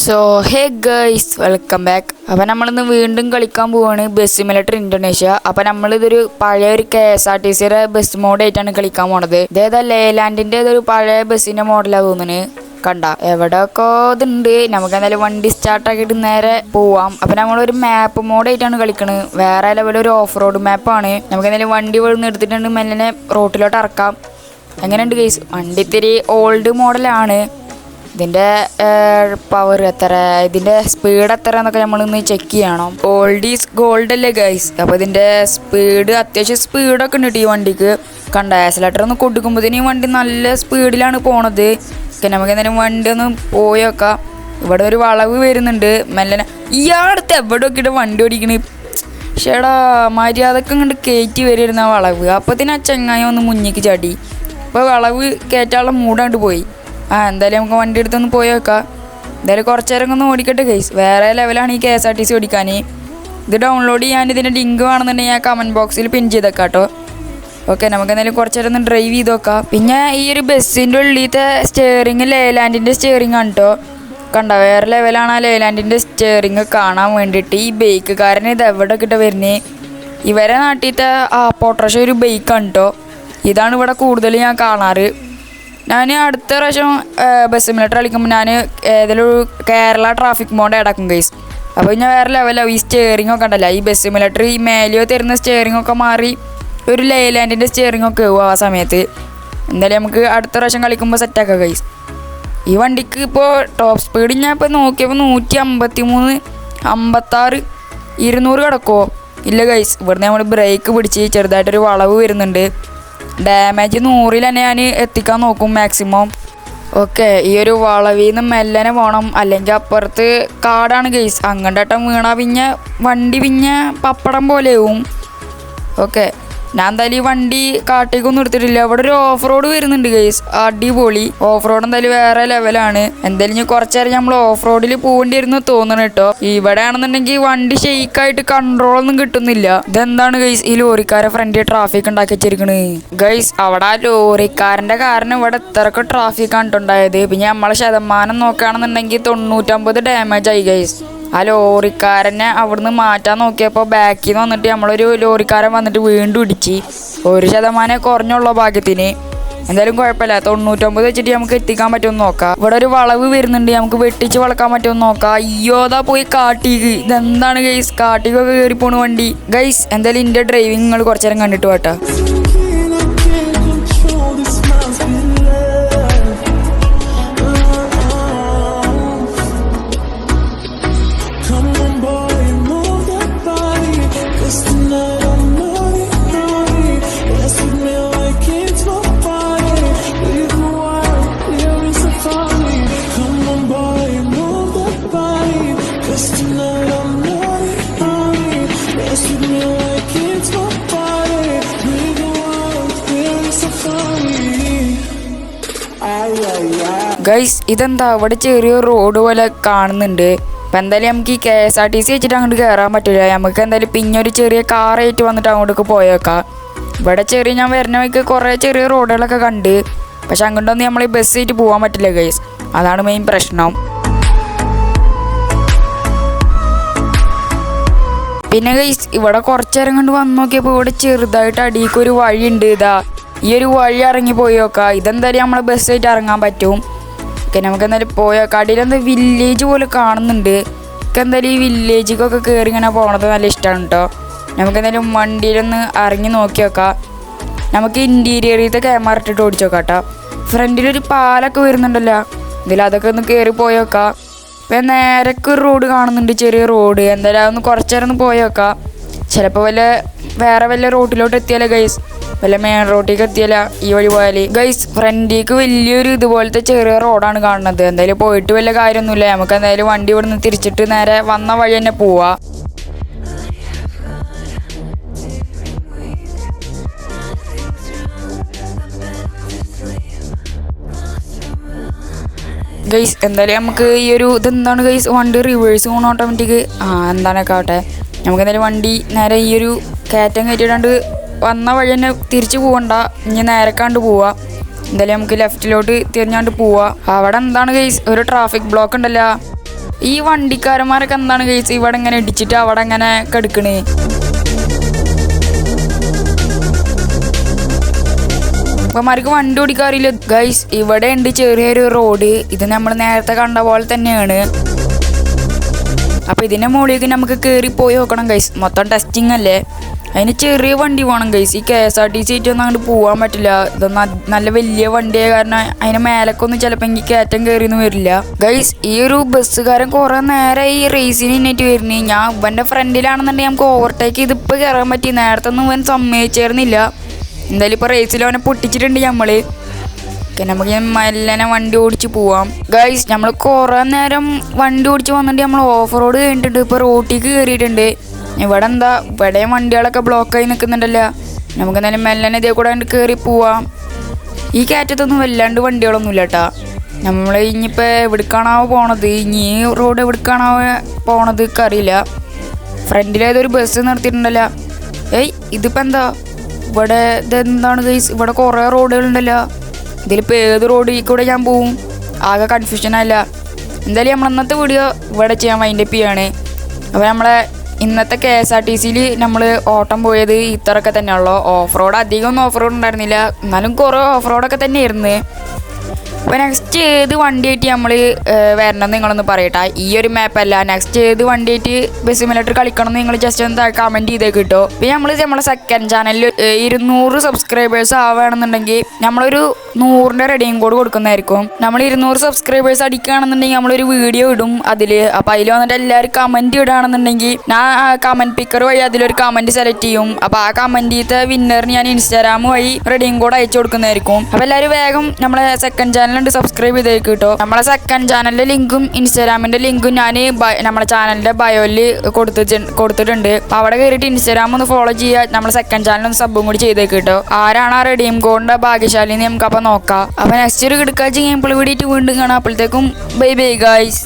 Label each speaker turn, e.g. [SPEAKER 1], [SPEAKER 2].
[SPEAKER 1] So hey guys welcome back. അപ്പോൾ നമ്മളിന്ന് വീണ്ടും കളിക്കാൻ പോവാണ് ബസ് സിമുലേറ്റർ ഇന്തോനേഷ്യ. അപ്പോൾ നമ്മളിതൊരു പഴയ ഒരു KSRTCയുടെ ബസ് മോഡായിട്ടാണ് കളിക്കാൻ പോണത്. ഇതേതാ ലേലാൻഡിൻ്റെ ഇതൊരു പഴയ ബസ്സിൻ്റെ മോഡലാണ് തോന്നുന്നത്. കണ്ട എവിടെയൊക്കെ ഇതുണ്ട്. നമുക്ക് എന്തായാലും വണ്ടി സ്റ്റാർട്ടാക്കിയിട്ട് നേരെ പോവാം. അപ്പോൾ നമ്മളൊരു മാപ്പ് മോഡായിട്ടാണ് കളിക്കുന്നത്. വേറെ ലെവലൊരു ഓഫ് റോഡ് മാപ്പാണ്. നമുക്ക് എന്തായാലും വണ്ടി ഇവിടെ എടുത്തിട്ടുണ്ട് മെല്ലെ റോട്ടിലോട്ട് ഇറക്കാം. എങ്ങനെയുണ്ട് ഗൈസ്? വണ്ടി ഇത്തിരി ഓൾഡ് മോഡലാണ്. ഇതിൻ്റെ പവർ എത്ര, ഇതിൻ്റെ സ്പീഡ് എത്ര എന്നൊക്കെ നമ്മളിന്ന് ചെക്ക് ചെയ്യണം. ഓൾഡ് ഈസ് ഗോൾഡ് അല്ലേ ഗൈസ്? അപ്പോൾ ഇതിൻ്റെ സ്പീഡ് അത്യാവശ്യം സ്പീഡൊക്കെ ഉണ്ട് ഈ വണ്ടിക്ക്. കണ്ട ആക്സിലേറ്റർ ഒന്ന് കൊടുക്കുമ്പോഴത്തേന് ഈ വണ്ടി നല്ല സ്പീഡിലാണ് പോണത്. നമുക്ക് എന്തായാലും വണ്ടി ഒന്ന് പോയി വെക്കാം. ഇവിടെ ഒരു വളവ് വരുന്നുണ്ട് മെല്ലനെ. ഇയാളടുത്ത് എവിടെ നോക്കിയിട്ട് വണ്ടി ഓടിക്കണേ. ചേടാ മര്യാദക്ക് ഇങ്ങോട്ട് കയറ്റി വരുന്ന വളവ്. അപ്പത്തിന് ആ ചെങ്ങായി ഒന്ന് മുന്നിക്ക് ചാടി. അപ്പോൾ വളവ് കയറ്റാനുള്ള മൂടാണ്ട് പോയി. എന്തായാലും നമുക്ക് വണ്ടി എടുത്തൊന്ന് പോയി വെക്കാം. എന്തായാലും കുറച്ച് നേരം ഒന്ന് ഓടിക്കട്ടെ ഗൈസ്. വേറെ ലെവലാണ് ഈ KSRTC ഓടിക്കാൻ. ഇത് ഡൗൺലോഡ് ചെയ്യാൻ ഇതിൻ്റെ ലിങ്ക് വേണമെന്നുണ്ടെങ്കിൽ ഞാൻ കമൻറ്റ് ബോക്സിൽ പിൻ ചെയ്തേക്കാം കേട്ടോ. ഓക്കെ, നമുക്ക് എന്തായാലും കുറച്ച് നേരം ഒന്ന് ഡ്രൈവ് ചെയ്ത് നോക്കാം. പിന്നെ ഈ ഒരു ബസ്സിൻ്റെ ഉള്ളിലത്തെ സ്റ്റിയറിങ് ലേലാൻഡിൻ്റെ സ്റ്റിയറിങ് ആണ് കേട്ടോ. കണ്ട വേറെ ലെവലാണ് ആ ലേലാൻഡിൻ്റെ സ്റ്റിയറിങ് കാണാൻ വേണ്ടിയിട്ട്. ഈ ബൈക്കുകാരന് ഇത് എവിടെ കിട്ട വരുന്നത്? ഇവരെ നാട്ടിലത്തെ പോട്രഷ ഒരു ബൈക്കാണ് കേട്ടോ. ഇതാണ് ഇവിടെ കൂടുതൽ ഞാൻ കാണാറ്. ഞാൻ അടുത്ത പ്രാവശ്യം ബസ് സിമുലേറ്റർ കളിക്കുമ്പോൾ ഞാൻ ഏതെങ്കിലും ഒരു കേരള ട്രാഫിക് മോഡ് അടക്കും ഗൈസ്. അപ്പോൾ ഞാൻ വേറെ ലെവലാവും. ഈ സ്റ്റിയറിംഗ് ഒക്കെ ഉണ്ടല്ലോ, ഈ ബസ് സിമുലേറ്റർ ഈ മേലിയോ തരുന്ന സ്റ്റിയറിംഗ് ഒക്കെ മാറി ഒരു ലേലാൻഡിൻ്റെ സ്റ്റിയറിംഗ് ഒക്കെ ആവും ആ സമയത്ത്. എന്തായാലും നമുക്ക് അടുത്ത പ്രാവശ്യം കളിക്കുമ്പോൾ സെറ്റാക്കാം ഗൈസ്. ഈ വണ്ടിക്ക് ഇപ്പോൾ ടോപ്പ് സ്പീഡ് ഞാൻ ഇപ്പോൾ നോക്കിയപ്പോൾ 153, 56, 200 കിടക്കുമോ? ഇല്ല ഗൈസ്, ഇവിടുന്ന് നമ്മൾ ബ്രേക്ക് പിടിച്ച് ചെറുതായിട്ടൊരു വളവ് വരുന്നുണ്ട്. ഡാമേജ് 100 തന്നെ ഞാൻ എത്തിക്കാൻ നോക്കും മാക്സിമം. ഓക്കെ, ഈ ഒരു വളവിൽ നിന്ന് മെല്ലനെ പോകണം, അല്ലെങ്കിൽ അപ്പുറത്ത് കാടാണ് ഗൈസ്. അങ്ങോട്ടേട്ടം വീണാൽ പിന്നെ വണ്ടി പിന്നെ പപ്പടം പോലെയാവും. ഓക്കെ, ഞാൻ എന്തായാലും ഈ വണ്ടി കാട്ടേക്കൊന്നും എടുത്തിട്ടില്ല. അവിടെ ഒരു ഓഫ് റോഡ് വരുന്നുണ്ട് ഗൈസ്, അടിപൊളി ഓഫ് റോഡ്. എന്തായാലും വേറെ ലെവലാണ്. എന്തായാലും ഇനി കുറച്ച് നേരം നമ്മൾ ഓഫ് റോഡിൽ പോകേണ്ടി വരുന്നു തോന്നണം കേട്ടോ. ഇവിടെ ആണെന്നുണ്ടെങ്കിൽ വണ്ടി ഷെയ്ക്കായിട്ട് കൺട്രോളൊന്നും കിട്ടുന്നില്ല. ഇതെന്താണ് ഗൈസ് ഈ ലോറിക്കാരെ ഫ്രണ്ടിൽ ട്രാഫിക് ഉണ്ടാക്കി വെച്ചിരിക്കണ് ഗൈസ്? അവിടെ ആ ലോറിക്കാരൻ്റെ കാരണം ഇവിടെ ഇത്രയൊക്കെ ട്രാഫിക്കാണ് ഉണ്ടായത്. പിന്നെ നമ്മളെ ശതമാനം നോക്കുകയാണെന്നുണ്ടെങ്കിൽ 99 ഡാമേജ് ആയി ഗൈസ്. ആ ലോറിക്കാരനെ അവിടുന്ന് മാറ്റാൻ നോക്കിയപ്പോൾ ബാക്കിൽ നിന്ന് വന്നിട്ട് നമ്മളൊരു ലോറിക്കാരൻ വന്നിട്ട് വീണ്ടും ഇടിച്ച്. 1% കുറഞ്ഞുള്ള ഭാഗ്യത്തിന്. എന്തായാലും കുഴപ്പമില്ല, 99 വെച്ചിട്ട് നമുക്ക് എത്തിക്കാൻ പറ്റുമെന്ന് നോക്കാം. ഇവിടെ ഒരു വളവ് വരുന്നുണ്ട്, നമുക്ക് വെട്ടിച്ച് വളക്കാൻ പറ്റുമെന്ന് നോക്കാം. അയ്യോതാ പോയി കാട്ടിക്ക്. ഇതെന്താണ് ഗൈസ്? കാട്ടിക്കൊക്കെ കയറി പോണു വണ്ടി ഗൈസ്. എന്തായാലും എൻ്റെ ഡ്രൈവിങ് നിങ്ങൾ കുറച്ചു നേരം കണ്ടിട്ട് പോട്ടെ. ഗൈസ് ഇതെന്താ ഇവിടെ ചെറിയ റോഡ് പോലെ കാണുന്നുണ്ട്. അപ്പം എന്തായാലും നമുക്ക് ഈ KSRTC വെച്ചിട്ട് അങ്ങോട്ട് കയറാൻ പറ്റില്ല. നമുക്ക് എന്തായാലും പിന്നെ ഒരു ചെറിയ കാറായിട്ട് വന്നിട്ട് അങ്ങോട്ടേക്ക് പോയേക്കാം. ഇവിടെ ഞാൻ വരുന്ന വഴിക്ക് കുറേ ചെറിയ റോഡുകളൊക്കെ കണ്ട്, പക്ഷെ അങ്ങോട്ടൊന്നും നമ്മൾ ഈ ബസ്സായിട്ട് പോകാൻ പറ്റില്ല ഗൈസ്. അതാണ് മെയിൻ പ്രശ്നം. പിന്നെ ഗൈസ് ഇവിടെ കുറച്ച് നേരം കൊണ്ട് വന്ന് നോക്കിയപ്പോൾ ഇവിടെ ചെറുതായിട്ട് അടിയിക്കൊരു വഴിയുണ്ട്. ഇതാ ഈ ഒരു വഴി ഇറങ്ങി പോയി നോക്കാം. ഇതെന്തായാലും നമ്മൾ ബസ്സായിട്ട് ഇറങ്ങാൻ പറ്റും. ഓക്കെ, നമുക്ക് എന്തായാലും പോയേക്കാം. അടിയിലെന്താ വില്ലേജ് പോലെ കാണുന്നുണ്ട്. എനിക്ക് എന്തായാലും ഈ വില്ലേജിക്കൊക്കെ കയറി ഇങ്ങനെ പോകണത് നല്ല ഇഷ്ടമാണ് കേട്ടോ. നമുക്ക് എന്തായാലും വണ്ടിയിലൊന്ന് ഇറങ്ങി നോക്കി നോക്കാം. നമുക്ക് ഇൻറ്റീരിയറിലത്തെ ക്യാമറ ഇട്ടിട്ട് ഓടിച്ചു നോക്കാം കേട്ടോ. ഫ്രണ്ടിലൊരു പാലൊക്കെ വരുന്നുണ്ടല്ലോ, അതൊക്കെ ഒന്ന് കയറി പോയി നോക്കാം. ഇപ്പം നേരൊക്കെ ഒരു റോഡ് കാണുന്നുണ്ട്, ചെറിയ റോഡ്. എന്തായാലും അതൊന്ന് കുറച്ച് നേരം ഒന്ന് പോയി നോക്കാം. ചിലപ്പോൾ വേറെ വല്ല റോഡിലോട്ട് എത്തിയാലോ ഗൈസ്, വല്ല മെയിൻ റോഡിലേക്ക് എത്തിയാലോ ഈ വഴി പോയാൽ ഗൈസ്. ഫ്രണ്ടിലേക്ക് വലിയൊരു ഇതുപോലത്തെ ചെറിയ റോഡാണ് കാണുന്നത്. എന്തായാലും പോയിട്ട് വല്ല കാര്യമൊന്നുമില്ല. നമുക്ക് എന്തായാലും വണ്ടി ഇവിടെ നിന്ന് തിരിച്ചിട്ട് നേരെ വന്ന വഴി തന്നെ പോവാം. ഗൈസ് എന്തായാലും നമുക്ക് ഈ ഒരു ഇതെന്താണ് ഗൈസ്, വണ്ടി റിവേഴ്സ് പോകണം ഓട്ടോമാറ്റിക്. എന്താണൊക്കെ ആവട്ടെ. നമുക്ക് എന്തായാലും വണ്ടി നേരെ ഈ ഒരു കയറ്റം കയറ്റിയിടാണ്ട് വന്ന വഴി തന്നെ തിരിച്ച് പോകണ്ട, ഇനി നേരക്കാണ്ട് പോവാ. എന്തായാലും നമുക്ക് ലെഫ്റ്റിലോട്ട് തിരിഞ്ഞാണ്ട് പോവാം. അവിടെ എന്താണ് ഗൈസ് ഒരു ട്രാഫിക് ബ്ലോക്ക് ഉണ്ടല്ലോ. ഈ വണ്ടിക്കാരന്മാരൊക്കെ എന്താണ് ഗൈസ് ഇവിടെ ഇങ്ങനെ ഇടിച്ചിട്ട് അവിടെ ഇങ്ങനെ കിടക്കണേ. അപ്പന്മാർക്ക് വണ്ടി ഓടിക്കാറില്ല ഗൈസ്. ഇവിടെ ഉണ്ട് ചെറിയൊരു റോഡ്. ഇത് നമ്മൾ നേരത്തെ കണ്ട പോലെ തന്നെയാണ്. അപ്പോൾ ഇതിൻ്റെ മുകളിലേക്ക് നമുക്ക് കയറി പോയി നോക്കണം ഗൈസ്. മൊത്തം ടെസ്റ്റിംഗ് അല്ലേ, അതിന് ചെറിയ വണ്ടി വേണം ഗൈസ്. ഈ KSRTC ഒന്നും അങ്ങോട്ട് പോകാൻ പറ്റില്ല. ഇതൊന്നും നല്ല വലിയ വണ്ടിയായ കാരണം അതിന് മേലക്കൊന്നും ചിലപ്പോൾ എനിക്ക് കയറ്റം കയറിയൊന്നും വരില്ല ഗൈസ്. ഈ ഒരു ബസ്സുകാരൻ കുറേ നേരം ഈ റേസിന് ഇന്നിട്ട് വരുന്നേ. ഞാൻ ഇവൻ്റെ ഫ്രണ്ടിലാണെന്നുണ്ടെങ്കിൽ നമുക്ക് ഓവർടേക്ക് ചെയ്തിപ്പോൾ കയറാൻ പറ്റി. നേരത്തെ ഒന്നും ഇവൻ സമ്മതിച്ചേർന്നില്ല. എന്തായാലും ഇപ്പോൾ റേസിൽ അവനെ പൊട്ടിച്ചിട്ടുണ്ട് നമ്മൾ. നമുക്ക് മെല്ലനെ വണ്ടി ഓടിച്ച് പോവാം ഗൈസ്. നമ്മൾ കുറേ നേരം വണ്ടി ഓടിച്ച് വന്നിട്ട് നമ്മൾ ഓഫ് റോഡ് കഴിഞ്ഞിട്ടുണ്ട്. ഇപ്പോൾ റോട്ടിലേക്ക് കയറിയിട്ടുണ്ട്. ഇവിടെ എന്താ ഇവിടെയും വണ്ടികളൊക്കെ ബ്ലോക്കായി നിൽക്കുന്നുണ്ടല്ലോ. നമുക്ക് എന്തായാലും മെല്ലനെ ഇതേ കൂടെ കയറി പോവാം. ഈ കയറ്റത്തൊന്നും വല്ലാണ്ട് വണ്ടികളൊന്നുമില്ല കേട്ടോ. നമ്മൾ ഇനിയിപ്പോൾ എവിടേക്കാണാവോ പോണത്, ഇനി റോഡ് എവിടേക്കാണാവോ പോണത് അറിയില്ല. ഫ്രണ്ടിലേതൊരു ബസ് നിർത്തിയിട്ടുണ്ടല്ലോ. ഇതിപ്പോൾ എന്താ ഇവിടെ ഇതെന്താണ് ഗൈസ്? ഇവിടെ കുറേ റോഡുകളുണ്ടല്ലോ. ഇതിലിപ്പോൾ ഏത് റോഡിൽ കൂടെ ഞാൻ പോവും? ആകെ കൺഫ്യൂഷനല്ല. എന്തായാലും നമ്മൾ ഇന്നത്തെ വീഡിയോ ഇവിടെ ചെയ്യാൻ വൈൻഡപ്പ് ചെയ്യാണ്. അപ്പോൾ നമ്മളെ ഇന്നത്തെ KSRTCയിൽ നമ്മൾ ഓട്ടം പോയത് ഇത്രയൊക്കെ തന്നെയുള്ളൂ. ഓഫ് റോഡ് അധികമൊന്നും ഓഫ് റോഡ് ഉണ്ടായിരുന്നില്ല, എന്നാലും കുറേ ഓഫ് റോഡൊക്കെ തന്നെയായിരുന്നു. അപ്പോൾ നെക്സ്റ്റ് ഏത് വണ്ടിയായിട്ട് നമ്മൾ വരണമെന്ന് നിങ്ങളൊന്ന് പറയട്ടെ. ഈ ഒരു മാപ്പല്ല, നെക്സ്റ്റ് ഏത് വണ്ടിയായിട്ട് ബസ് സിമുലേറ്റർ കളിക്കണം എന്ന് നിങ്ങൾ ജസ്റ്റ് ഒന്ന് കമൻറ്റ് ചെയ്തേക്ക് കിട്ടോ. പിന്നെ നമ്മളെ സെക്കൻഡ് ചാനലിൽ 200 സബ്സ്ക്രൈബേഴ്സ് ആവുകയാണെന്നുണ്ടെങ്കിൽ നമ്മളൊരു 100ൻ്റെ റെഡിയും കോഡ് കൊടുക്കുന്നതായിരിക്കും. നമ്മൾ 200 സബ്സ്ക്രൈബേഴ്സ് അടിക്കുകയാണെന്നുണ്ടെങ്കിൽ നമ്മളൊരു വീഡിയോ ഇടും അതിൽ. അപ്പോൾ അതിൽ വന്നിട്ട് എല്ലാവരും കമൻറ്റ് ഇടുകയാണെന്നുണ്ടെങ്കിൽ ഞാൻ കമൻറ്റ് പിക്കർ വഴി അതിലൊരു കമൻറ്റ് സെലക്ട് ചെയ്യും. അപ്പോൾ ആ കമൻറ്റിത്തെ വിന്നറിന് ഞാൻ ഇൻസ്റ്റാഗ്രാം വഴി റെഡിയും കോഡ് അയച്ചു കൊടുക്കുന്നതായിരിക്കും. അപ്പോൾ എല്ലാവരും വേഗം നമ്മളെ സെക്കൻഡ് ചാനൽ സബ്സ്ക്രൈബ് ചെയ്തേക്ക് കേട്ടോ. നമ്മളെ സെക്കൻഡ് ചാനലിന്റെ ലിങ്കും ഇൻസ്റ്റാഗ്രാമിന്റെ ലിങ്കും ഞാൻ നമ്മുടെ ചാനലിന്റെ ബയോയിൽ കൊടുത്തിട്ടുണ്ട്. അപ്പോൾ അവിടെ കയറിയിട്ട് ഇൻസ്റ്റാഗ്രാം ഒന്ന് ഫോളോ ചെയ്യുക. നമ്മുടെ സെക്കൻഡ് ചാനൽ ഒന്ന് സബും കൂടി ചെയ്തേക്ക് കേട്ടോ. ആരാണ് ആ റെഡീം കോഡിന്റെ ഭാഗ്യശാലി എന്ന് നമുക്ക് അപ്പോൾ നോക്കാം. അപ്പോൾ നെക്സ്റ്റ് ഒരു കിടക്കാച്ച ഗെയിം പ്ലേ വീഡിയോ വീണ്ടും കാണാം. അപ്പോഴത്തേക്കും ബൈ ബൈ ഗൈസ്.